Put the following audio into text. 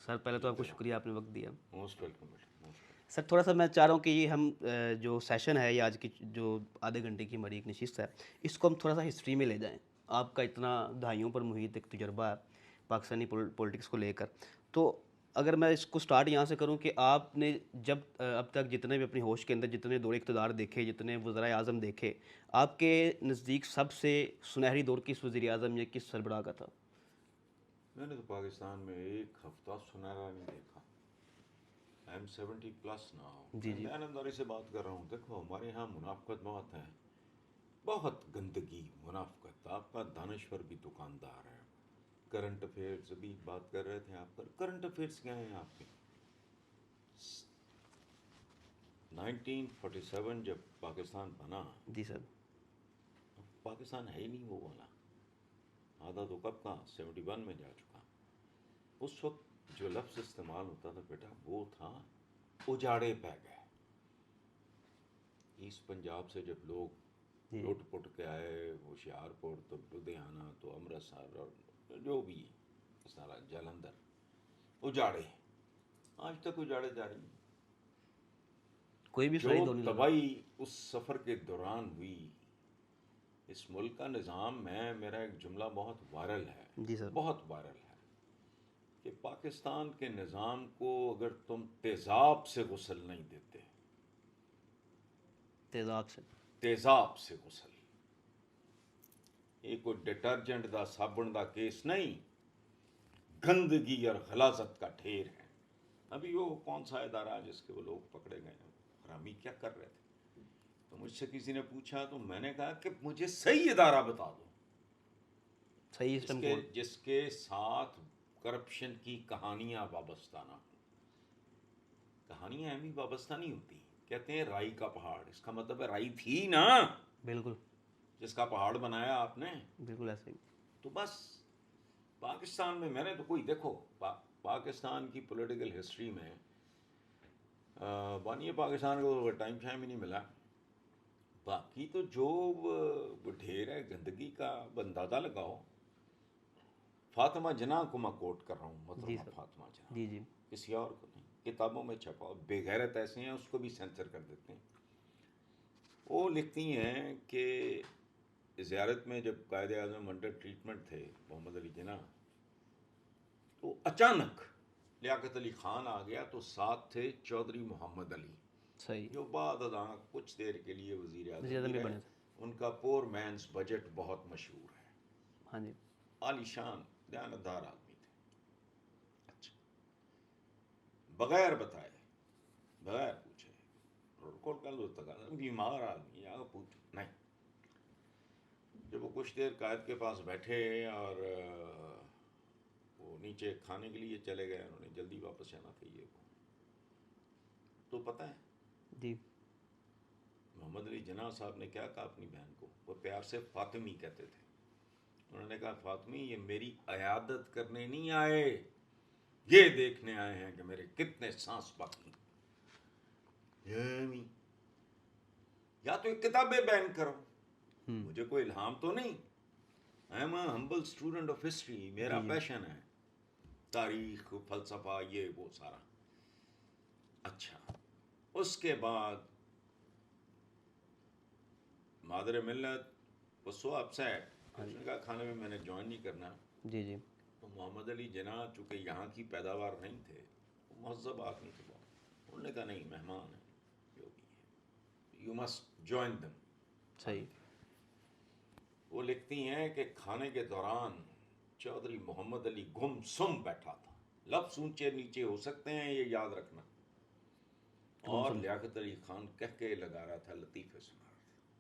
Sir पहले तो आपको शुक्रिया, आपने वक्त दिया। मोस्ट वेलकम बेटा, मोस्ट। सर थोड़ा सा मैं चाह रहा हूँ कि ये हम जो सेशन है, या आज की जो आधे घंटे की हमारी एक नशिस्त है, इसको हम थोड़ा सा हिस्ट्री में ले जाएं। आपका इतना दहाइयों पर मुहित एक तजुर्बा है पाकिस्तानी पॉलिटिक्स को लेकर, तो अगर मैं इसको स्टार्ट यहाँ से करूँ कि आपने जब अब तक जितने भी अपनी होश के अंदर जितने दौर इक़्तिदार देखे, जितने वज़राए आज़म देखे, आपके नज़दीक सबसे सुनहरी दौर किस वज़ीर आज़म या किस सरबराह का था? मैंने तो पाकिस्तान में एक हफ्ता सुनहरा नहीं देखा। I am 70+ now. जी मैं जी। ईमानदारी से बात कर रहा हूँ। देखो हमारे यहाँ मुनाफ़क़त बहुत है, बहुत गंदगी मुनाफ़क़त। आपका दानश्वर भी दुकानदार है। करंट अफेयर्स अभी बात कर रहे थे आप पर, करंट अफेयर्स क्या हैं आपके? 1947 जब पाकिस्तान बना, जी सर। पाकिस्तान है ही नहीं वो वाला। आधा तो कब का 71 में जा चुका। उस वक्त जो लफ्ज़ इस्तेमाल होता था बेटा, वो था उजाड़े पै गए। ईस्ट पंजाब से जब लोग जी लुट पुट के आए, होशियारपुर तो लुधियाना तो अमृतसर और जो भी इस तरह जालंधर, उजाड़े, आज तक उजाड़े जा रही हैं। कोई भी जो सुनहरी दौर नहीं लगा। तबाही उस सफ़र के दौरान हुई, इस मुल्क का निज़ाम में, मेरा एक जुमला बहुत वायरल है, जी सर। बहुत वायरल है, कि पाकिस्तान के निज़ाम को अगर तुम तेज़ाब से गुसल नहीं देते, तेज़ाब से। तेज़ाब से गुसल, ये कोई डिटर्जेंट दा साबुन दा केस नहीं, गंदगी और गलाजत का ढेर है। अभी वो कौन सा इदारा जिसके वो लोग पकड़े गए हैं, हरामी क्या कर रहे थे, तो मुझसे किसी ने पूछा तो मैंने कहा कि मुझे सही इदारा बता दो सही सिस्टम जिसके कौन? जिसके साथ करप्शन की कहानियां वाबस्ता ना हो। कहानियां भी वाबस्ता नहीं होती। कहते हैं राई का पहाड़, इसका मतलब है राई थी ना बिल्कुल। जिसका पहाड़ बनाया आपने। बिल्कुल ऐसे ही। तो बस पाकिस्तान में मैंने तो कोई देखो, पाकिस्तान की पॉलिटिकल हिस्ट्री में बानिए पाकिस्तान को टाइम शाइम ही नहीं मिला। बाकी तो जो ढेर है गंदगी का, अंदाजा लगाओ। फातिमा जना को मैं कोट कर रहा हूँ, जी मोहतरमा सर। फातिमा जना, जी जी। किसी और को नहीं। किताबों में छपा, बेगैरत ऐसे हैं उसको भी सेंसर कर देते हैं। वो लिखती हैं कि ज़ियारत में जब कायदे आज़म अंडर ट्रीटमेंट थे मोहम्मद अली जिन्ना, तो अचानक लियाकत अली ख़ान आ गया, तो साथ थे चौधरी मोहम्मद अली, सही। जो बाद अदा कुछ देर के लिए वज़ीर आज़म ज़्यादा भी भी रहे। बने थे। उनका पोर मैंस बजट बहुत मशहूर है। हाँ जी। आलीशान दयानतदार आदमी थे। अच्छा, बगैर बताए, बगैर पूछे, प्रोटोकॉल का लो तक बीमार आदमी आगे पूछ नहीं। जब वो कुछ देर कायद के पास बैठे और वो नीचे खाने के लिए चले गए, उन्होंने जल्दी वापस जाना था ये वो, तो पता है जी। मोहम्मद अली जिन्ना साहब ने क्या कहा अपनी बहन को? वो प्यार से फातिमी कहते थे। उन्होंने कहा फातिमी, ये मेरी अयादत करने नहीं आए, ये देखने आए हैं कि मेरे कितने सांस बाकी। या तो किताबें बैन करो, मुझे कोई इल्हाम तो नहीं। I am humble student of history, मेरा जी जी। पैशन है तारीख, फलसफा, ये वो सारा। अच्छा, उसके बाद मादर मिल्लत वो सो अपसेट, हाँ जी। उसने कहा खाने में मैंने ज्वाइन नहीं करना। जी जी। तो मोहम्मद अली जिन्ना चूँकि यहाँ की पैदावार नहीं थे, वो महज़ब आदमी थे बहुत, उन्होंने कहा नहीं, मेहमान है जो भी है, यू मस्ट जॉइन दम, सही। खाने के। वो लिखती हैं कि खाने के दौरान चौधरी मोहम्मद अली गुमसुम बैठा था। लफ्ज़ ऊंचे नीचे हो सकते हैं, ये याद रखना। और गुमसुम। लियाकत अली खान कह के लगा रहा था लतीफ़े सुना